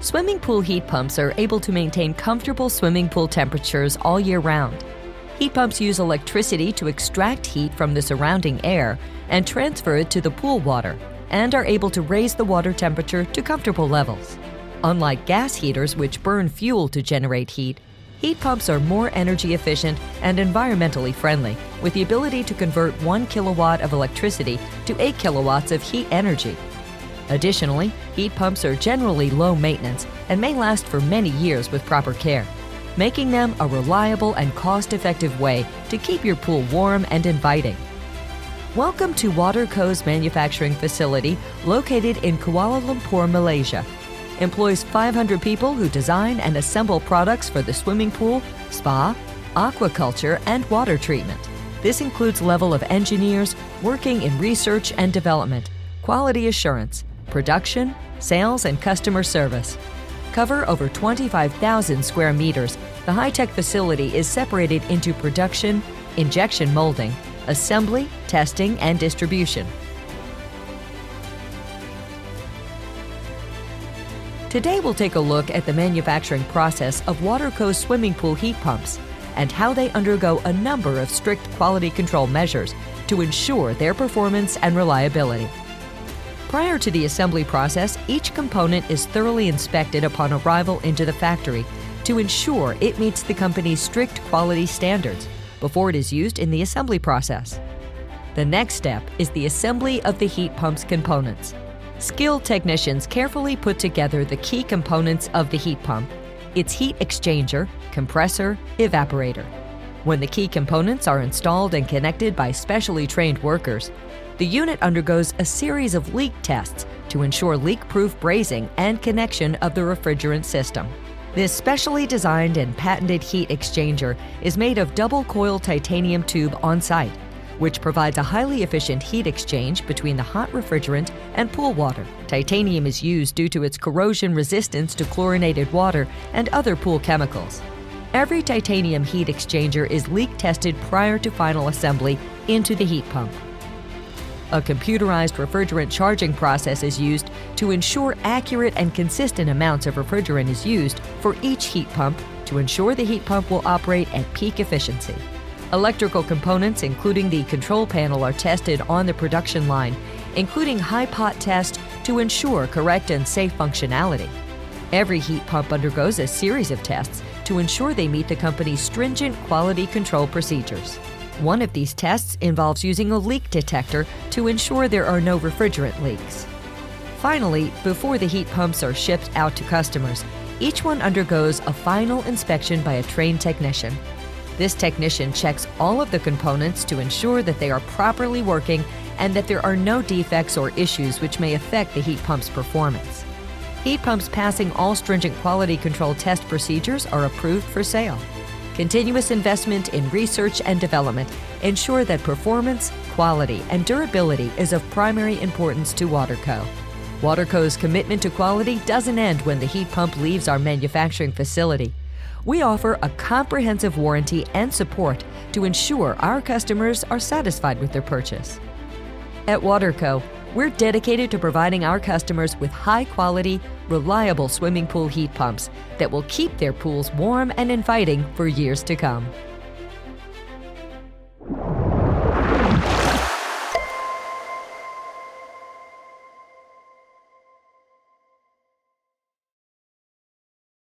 Swimming pool heat pumps are able to maintain comfortable swimming pool temperatures all year round. Heat pumps use electricity to extract heat from the surrounding air and transfer it to the pool water, and are able to raise the water temperature to comfortable levels. Unlike gas heaters, which burn fuel to generate heat, heat pumps are more energy efficient and environmentally friendly, with the ability to convert 1 kilowatt of electricity to 8 kilowatts of heat energy. Additionally, heat pumps are generally low maintenance and may last for many years with proper care, making them a reliable and cost-effective way to keep your pool warm and inviting. Welcome to Waterco's manufacturing facility located in Kuala Lumpur, Malaysia. Employs 500 people who design and assemble products for the swimming pool, spa, aquaculture, and water treatment. This includes level of engineers working in research and development, quality assurance, production, sales, and customer service. Cover over 25,000 square meters, the high-tech facility is separated into production, injection molding, assembly, testing, and distribution. Today we'll take a look at the manufacturing process of Waterco's swimming pool heat pumps and how they undergo a number of strict quality control measures to ensure their performance and reliability. Prior to the assembly process, each component is thoroughly inspected upon arrival into the factory to ensure it meets the company's strict quality standards before it is used in the assembly process. The next step is the assembly of the heat pump's components. Skilled technicians carefully put together the key components of the heat pump, its heat exchanger, compressor, evaporator. When the key components are installed and connected by specially trained workers, the unit undergoes a series of leak tests to ensure leak-proof brazing and connection of the refrigerant system. This specially designed and patented heat exchanger is made of double-coil titanium tube on-site, which provides a highly efficient heat exchange between the hot refrigerant and pool water. Titanium is used due to its corrosion resistance to chlorinated water and other pool chemicals. Every titanium heat exchanger is leak tested prior to final assembly into the heat pump. A computerized refrigerant charging process is used to ensure accurate and consistent amounts of refrigerant is used for each heat pump to ensure the heat pump will operate at peak efficiency. Electrical components, including the control panel, are tested on the production line, including high pot test to ensure correct and safe functionality. Every heat pump undergoes a series of tests to ensure they meet the company's stringent quality control procedures. One of these tests involves using a leak detector to ensure there are no refrigerant leaks. Finally, before the heat pumps are shipped out to customers, each one undergoes a final inspection by a trained technician. This technician checks all of the components to ensure that they are properly working and that there are no defects or issues which may affect the heat pump's performance. Heat pumps passing all stringent quality control test procedures are approved for sale. Continuous investment in research and development ensure that performance, quality, and durability is of primary importance to Waterco. Waterco's commitment to quality doesn't end when the heat pump leaves our manufacturing facility. We offer a comprehensive warranty and support to ensure our customers are satisfied with their purchase. At Waterco, we're dedicated to providing our customers with high-quality, reliable swimming pool heat pumps that will keep their pools warm and inviting for years to come.